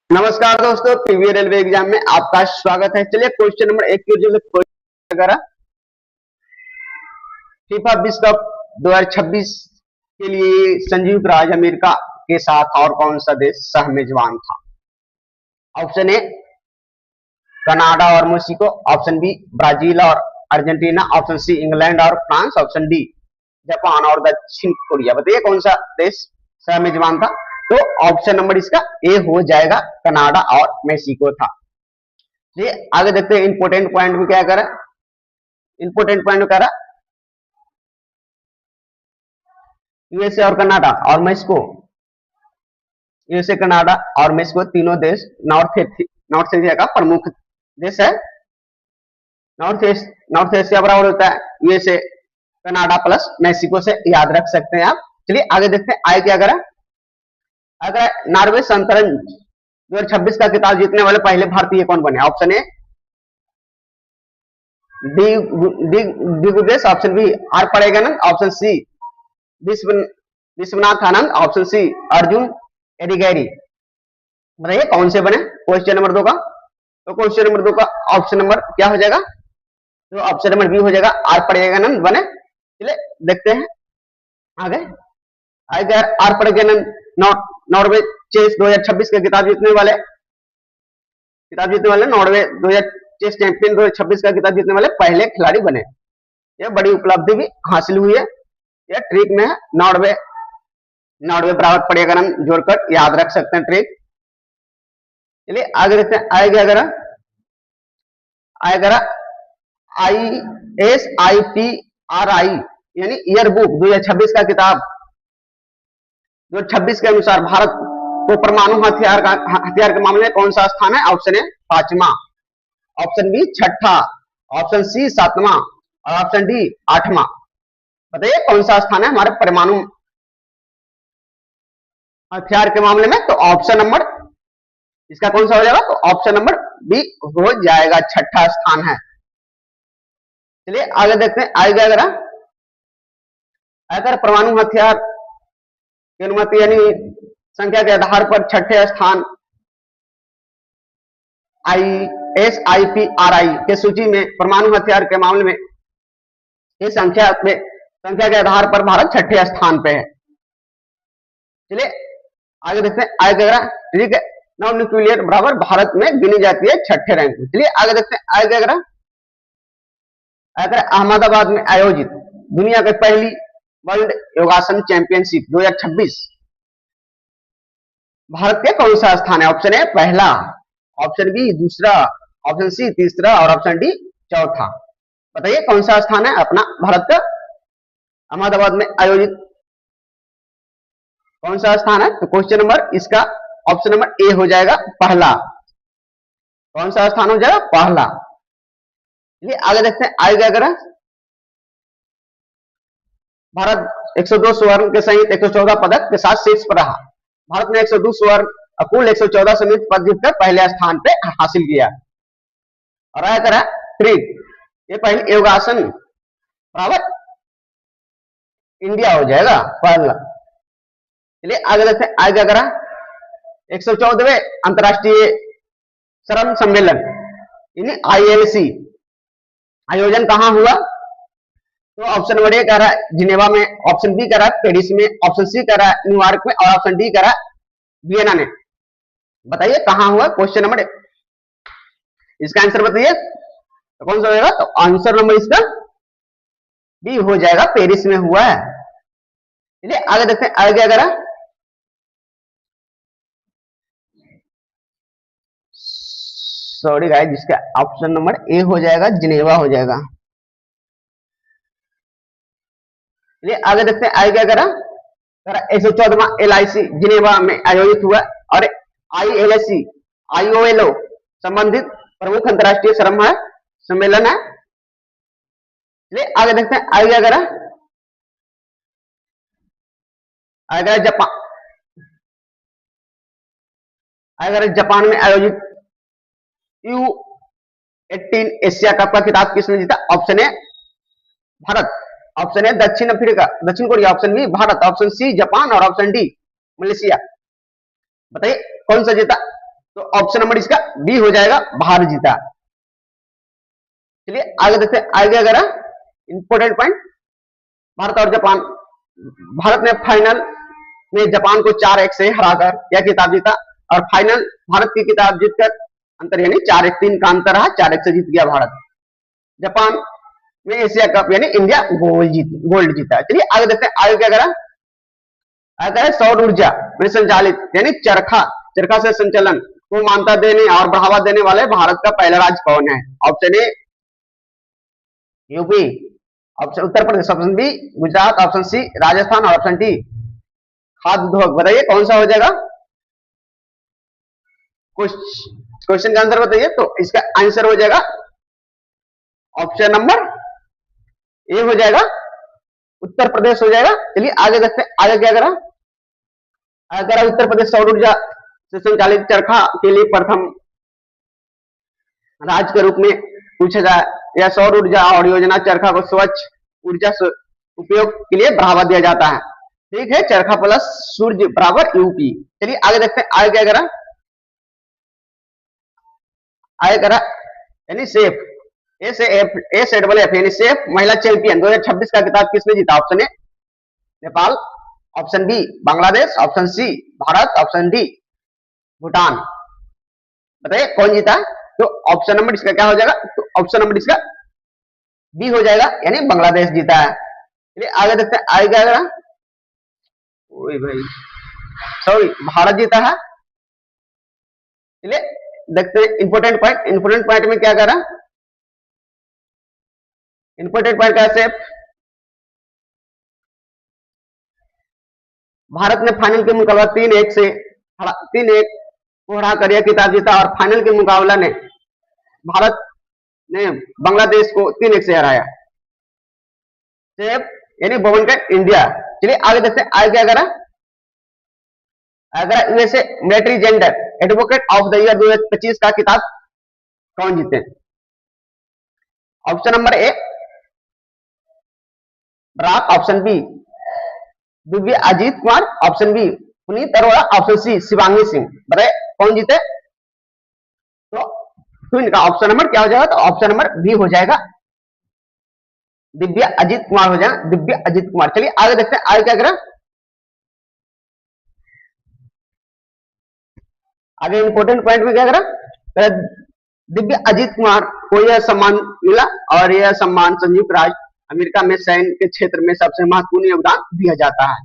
नमस्कार दोस्तों, PV railway exam में आपका स्वागत है। चलिए क्वेश्चन नंबर 1 की जो क्वेश्चन वगैरह फीफा विश्व कप 2026 के लिए संयुक्त राज्य अमेरिका के साथ और कौन सा देश सह मेजबान था? ऑप्शन ए कनाडा और मेक्सिको, ऑप्शन बी ब्राजील और अर्जेंटीना, ऑप्शन सी इंग्लैंड और फ्रांस, ऑप्शन डी जापान और दक्षिण कोरिया। बताइए कौन सा देश सह मेजबान था? तो ऑप्शन नंबर इसका ए हो जाएगा, कनाडा और मेक्सिको था। ये आगे देखते हैं इंपोर्टेंट पॉइंट में क्या करा। इंपोर्टेंट पॉइंट में करा यूएसए और कनाडा और मेक्सिको, यूएसए कनाडा और मेक्सिको तीनों देश नॉर्थ एशिया का प्रमुख देश है। नॉर्थ एशिया बराबर होता है यूएसए कनाडा प्लस मेक्सिको से याद रख सकते हैं आप। चलिए आगे देखते हैं आगे क्या करा। अगर नॉर्वे संतरण 2026 का खिताब जीतने वाले पहले भारतीय कौन बने? Option A D Gukesh, option B R Praggnanandhaa, option C Vishwanath Anand, option C Arjun एडिगेरी। बताइए कौन से बने क्वेश्चन नंबर 2 का? तो क्वेश्चन नंबर 2 का ऑप्शन नंबर क्या हो जाएगा? तो ऑप्शन नंबर बी हो जाएगा, आर पड़ेगानंद बने। चलिए देखते हैं आगे। आर पड़ेगानंद नॉर्वे चेस 2026 के खिताब जीतने वाले नॉर्वे 2000 चेस चैंपियन 2026 का खिताब जीतने वाले पहले खिलाड़ी बने। यह बड़ी उपलब्धि भी हासिल हुई है। यह ट्रिक में है, नॉर्वे बराबर पड़ेगानंद जोड़कर याद रख सकते हैं ट्रिक। चलिए आगे देखते हैं आएगा ISIPRI यानी ईयर बुक 2026 का किताब 2026 के अनुसार भारत को परमाणु हथियार के मामले में कौन सा स्थान है? ऑप्शन ए 5वां, ऑप्शन बी 6ठा, ऑप्शन सी 7वां और ऑप्शन डी 8वां। बताइए कौन सा स्थान है हमारे परमाणु हथियार के मामले में? तो ऑप्शन नंबर इसका कौन सा हो जाएगा? तो ऑप्शन नंबर बी हो जाएगा, 6ठा स्थान है। चलिए आगे देखते हैं अगर परमाणु हथियार की अनुमति यानी संख्या के आधार पर 6ठे स्थान ISIPRI के सूची में परमाणु हथियार के मामले में इस संख्या के आधार पर भारत 6ठे स्थान पे है। चलिए आगे देखते हैं ठीक है, नॉन न्यूक्लियर बराबर भारत में गिनी जाती है 6ठे रैंक में। चलिए आगे देखते हैं अगर अहमदाबाद में आयोजित दुनिया की पहली वर्ल्ड योगासन चैंपियनशिप 2026 भारत के कौन सा स्थान है? ऑप्शन ए पहला, ऑप्शन बी दूसरा, ऑप्शन सी तीसरा और ऑप्शन डी चौथा। बताइए कौन सा स्थान है अपना भारत का अहमदाबाद में आयोजित कौन सा स्थान है? तो क्वेश्चन नंबर इसका ऑप्शन नंबर ए हो जाएगा, पहला। कौन सा स्थान हो जाएगा? पहला। चलिए आगे देखते हैं भारत 102 स्वर्ण के सहित 114 पदक के साथ शीर्ष पर रहा। भारत ने 102 स्वर्ण कुल 114 समेत पद जीतकर पहले स्थान पे हासिल किया। और आया ट्रिक, ये पहले योगासन बराबर इंडिया हो जाएगा पहला। चलिए आगे देखते हैं 114वें अंतरराष्ट्रीय श्रम सम्मेलन यानी ILC आयोजन कहां हुआ? तो ऑप्शन नंबर ए कह रहा है जिनेवा में, ऑप्शन बी कह रहा है पेरिस में, ऑप्शन सी कह रहा है न्यूयॉर्क में और ऑप्शन डी कह रहा है वियना में। बताइए कहां हुआ? क्वेश्चन नंबर इसका आंसर बताइए तो कौन सा होगा? तो आंसर नंबर इसका बी हो जाएगा, पेरिस में हुआ है। चलिए आगे देखते हैं सॉरी गाइस, जिसका ऑप्शन नंबर ए हो जाएगा, जिनेवा हो जाएगा। चलिए आगे देखते हैं 114वां LIC जिनेवा में आयोजित हुआ और ILO संबंधित प्रमुख अंतरराष्ट्रीय श्रम सम्मेलन है। चलिए आगे देखते हैं जापान में आयोजित U18 एशिया कप का खिताब किसने जीता? Option A Bharat, option A दक्षिण Korea, option B Bharat, option C Japan और ऑप्शन डी मलेशिया। बताइए कौन सा जीता? तो ऑप्शन नंबर इसका बी हो जाएगा, भारत जीता। चलिए आगे देखते हैं, आगे अगर इंपॉर्टेंट पॉइंट, भारत और जापान। भारत ने फाइनल में जापान को 4-1 से हराकर यह खिताब जीता, और फाइनल भारत की किताब जीतकर अंतर यानी 4-1, 3 का अंतर रहा, 4-1 से जीत गया भारत। जापान में एशिया कप यानी इंडिया गोल्ड जीता। चलिए आगे देखते हैं, आगे क्या करा, आगे है सौर ऊर्जा में संचालित यानी चरखा से संचालन को मान्यता देने और बढ़ावा देने वाले भारत का पहला राज्य कौन है? Option A UP, option Uttar Pradesh, option B Gujarat, option C Rajasthan और ऑप्शन डी खाद्य उद्योग। बताइए कौन सा हो जाएगा? क्वेश्चन का आंसर बताइए। तो इसका आंसर हो जाएगा ऑप्शन नंबर ए हो जाएगा, उत्तर प्रदेश हो जाएगा। चलिए आगे देखते हैं, आगे क्या करा, अगर उत्तर प्रदेश सौर ऊर्जा से संचालित चरखा के लिए प्रथम राज्य के रूप में पूछा जाए, यह सौर ऊर्जा और योजना चरखा को स्वच्छ ऊर्जा उपयोग के लिए बढ़ावा दिया जाता है। ठीक है, चरखा प्लस सूर्य बराबर यूपी। चलिए आगे देखते हैं, आगे क्या करा, आगे करा यानी सेफ ए से डबल एफ यानी सेफ महिला चैंपियन 2026 का खिताब किसने जीता? Option A Nepal, option B Bangladesh, option C Bharat, option D Bhutan. बताइए कौन जीता? तो ऑप्शन नंबर इसका क्या हो जाएगा? तो ऑप्शन नंबर इसका बी हो जाएगा, यानी बांग्लादेश जीता है। चलिए आगे देखते हैं, आगे क्या करा, ओए भाई सॉरी भारत जीता है। चलिए देखते हैं इंपोर्टेंट पॉइंट में क्या करा, इंपोर्टेंट पॉइंट कैसे, भारत ने फाइनल के मुकाबला 3-1 को हरा कर यह खिताब जीता, और फाइनल के मुकाबला ने भारत ने बांग्लादेश को 3-1 से हराया। सेफ यानी भवन का इंडिया। चलिए आगे देखते हैं, आगे क्या करा, अगर USA military gender advocate of the year 2025 का खिताब कौन जीते? Option number A Barack, option B Divya Ajit Kumar, option B Puneet Arora, option C Shivangi Singh. बताए कौन जीते? तो इनका ऑप्शन नंबर क्या हो जाएगा? तो ऑप्शन नंबर बी हो जाएगा, दिव्य अजीत कुमार हो जाएगा, दिव्य अजीत कुमार। चलिए आगे देखते हैं, आगे क्या करें, आगे इंपोर्टेंट पॉइंट में क्या करें, दिव्य अजीत कुमार को यह सम्मान मिला, और यह सम्मान संयुक्त राज्य अमेरिका में सैन्य के क्षेत्र में सबसे महत्वपूर्ण योगदान दिया जाता है।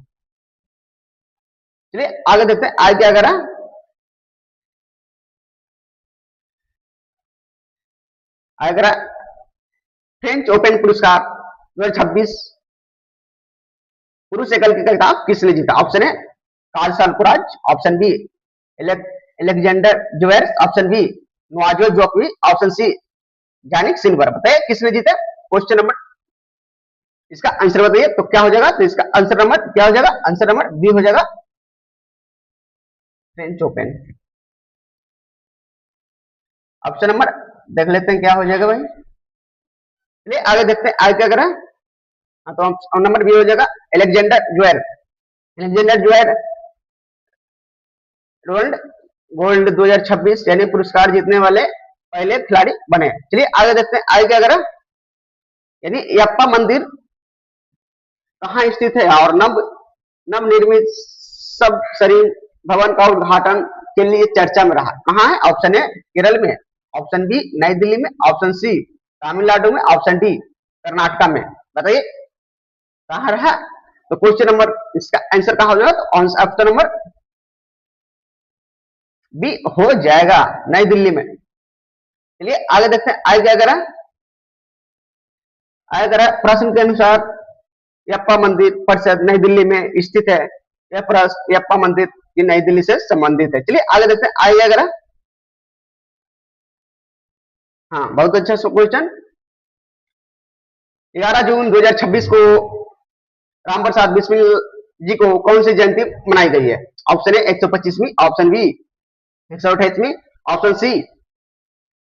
चलिए आगे देखते हैं, आगे क्या करा, आगे करा फ्रेंच ओपन पुरस्कार 2026 पुरुष एकल की खिताब किसने जीता? Option A Carl Alcaraz, option B Alexander Zverev, option B Novak जोकोविच, ऑप्शन सी यानिक सिनर। बताइए किसने जीता? क्वेश्चन नंबर, इसका आंसर बताइए तो क्या हो जाएगा? तो इसका आंसर नंबर क्या हो जाएगा? आंसर नंबर बी हो जाएगा, फ्रेंच ओपन। ऑप्शन नंबर देख लेते हैं क्या हो जाएगा भाई। चलिए आगे देखते हैं, आगे क्या करें, तो ऑप्शन नंबर बी हो जाएगा Alexander Zverev. Alexander Zverev gold 2026 यानी पुरस्कार जीतने वाले पहले खिलाड़ी बने। चलिए आगे देखते हैं, आगे क्या करें, यानी यप्पा मंदिर कहाँ स्थित है और नवनिर्मित सब शरीर भवन का उद्घाटन के लिए चर्चा में रहा? कहाँ है? ऑप्शन ए केरल में, ऑप्शन बी नई दिल्ली में, ऑप्शन सी तमिलनाडु में, ऑप्शन डी कर्नाटका में। बताइए कहाँ रहा? तो क्वेश्चन नंबर इसका आंसर कहाँ हो जाएगा? तो ऑप्शन नंबर बी हो जाएगा, नई दिल्ली में। चलिए आगे देखते हैं, आगे क्या करा, आगे करा प्रश्न के अनुसार यप्पा मंदिर परिषद नई दिल्ली में स्थित है, यह यप्पा मंदिर की नई दिल्ली से संबंधित है। चलिए आगे देखते हैं, आगे क्या करा, हाँ बहुत अच्छा क्वेश्चन। 11 जून 2026 को राम प्रसाद बिस्मिल जी को कौन सी जयंती मनाई गई है? ऑप्शन ए 125वीं, ऑप्शन बी 128वीं, ऑप्शन सी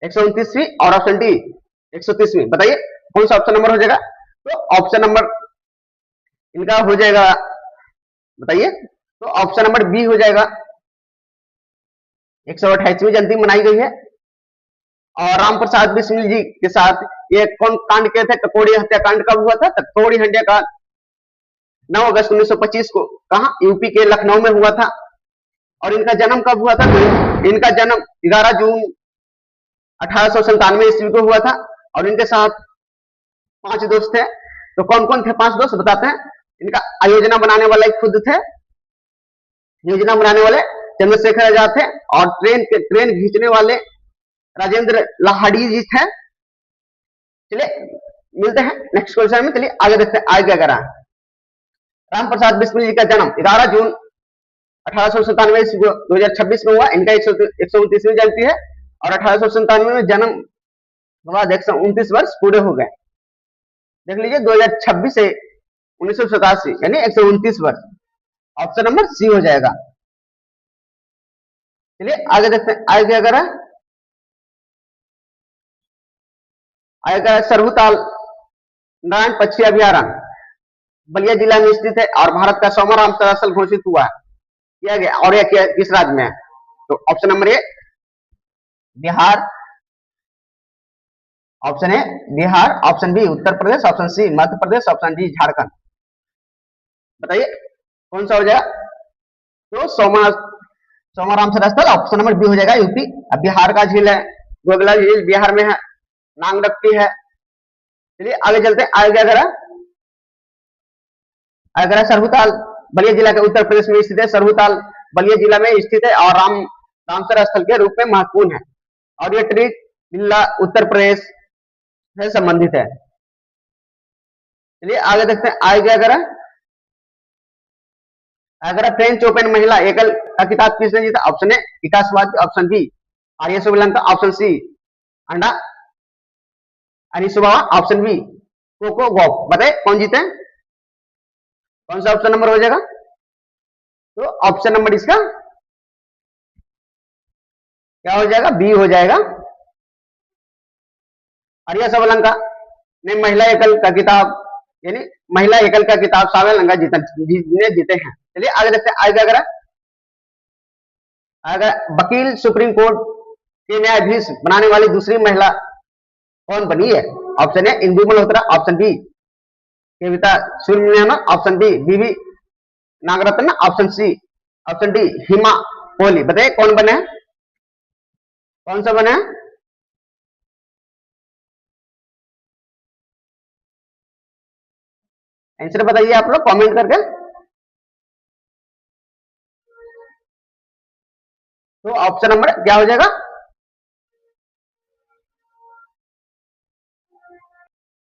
129वीं और ऑप्शन डी 130वीं। बताइए कौन सा ऑप्शन नंबर हो जाएगा? तो ऑप्शन नंबर इनका हो जाएगा, बताइए, तो ऑप्शन नंबर बी हो जाएगा, 128वीं जयंती मनाई गई है। और राम प्रसाद बिस्मिल जी के साथ ये कौन कांड किए थे? ककोड़ी हत्याकांड कब हुआ था? ककोड़ी हत्याकांड 9 अगस्त 1925 को कहा? यूपी के लखनऊ में हुआ था। और इनका जन्म कब हुआ था? इनका जन्म 11 जून 1897 ईस्वी को हुआ था। और इनके साथ 5 दोस्त थे। तो कौन कौन थे 5 दोस्त बताते हैं। इनका योजना बनाने वाले खुद थे, योजना बनाने वाले चंद्रशेखर आजाद थे। और ट्रेन खींचने वाले राजेंद्र लाहाड़ी जी थे। चलिए मिलते हैं नेक्स्ट क्वेश्चन में। चलिए आगे देखते हैं आगे क्या करा। राम प्रसाद बिस्मिल जी का जन्म 11 जून 1897 ईस्वी को 2026 में हुआ। इनका 129वीं जयंती है। और 1897 में जन्म के बाद 129 वर्ष पूरे हो गए। देख लीजिए 2026 से 1987 यानी 129 वर्ष। ऑप्शन नंबर सी हो जाएगा। चलिए आगे देखते हैं आगे क्या करा। आगे करा सरहूताल नारायण पक्षी अभ्यारण्य बलिया जिला में स्थित है और भारत का 100वां रामसर स्थल घोषित हुआ है, किया गया। और यह किस राज्य में है? तो option number A Bihar, option A Bihar, option B Uttar Pradesh, option C Madhya Pradesh, option D Jharkhand. बताइए कौन सा हो जाएगा? तो 100वां रामसर स्थल ऑप्शन नंबर बी हो जाएगा, यूपी। अब बिहार का झील है गोगला झील, बिहार में है, नांगरखती है। चलिए आगे चलते हैं आगे क्या करा। आगे करा सरहूताल बलिया जिला के उत्तर प्रदेश में स्थित है। सरहूताल बलिया जिला में स्थित है और रामसर स्थल के रूप में महत्वपूर्ण है। और यह ट्री जिला उत्तर प्रदेश से संबंधित है। चलिए आगे देखते हैं आगे क्या करा। अगर फ्रेंच ओपन महिला एकल का खिताब किसने जीता? ऑप्शन ए विकास वाद, ऑप्शन बी आर्य सोलंका, ऑप्शन सी अंडा अनिसुबावा, ऑप्शन बी कोको गॉफ। बताए कौन जीते? कौन सा ऑप्शन नंबर हो जाएगा? तो ऑप्शन नंबर इसका क्या हो जाएगा? बी हो जाएगा। आर्य सोलंका ने महिला एकल का खिताब यानी महिला एकल का खिताब सावलंका जीते हैं। चलिए आगे देखते हैं आगे क्या। अगर वकील सुप्रीम कोर्ट के न्यायाधीश बनाने वाली दूसरी महिला कौन बनी है? Option A Indu Malhotra, option B Kavita Subramaniam, option B B V Nagarathna, option C option D Hima Kohli. बताइए कौन बने हैं? कौन सा बने हैं? आंसर बताइए आप लोग कमेंट करके। तो ऑप्शन नंबर क्या हो जाएगा?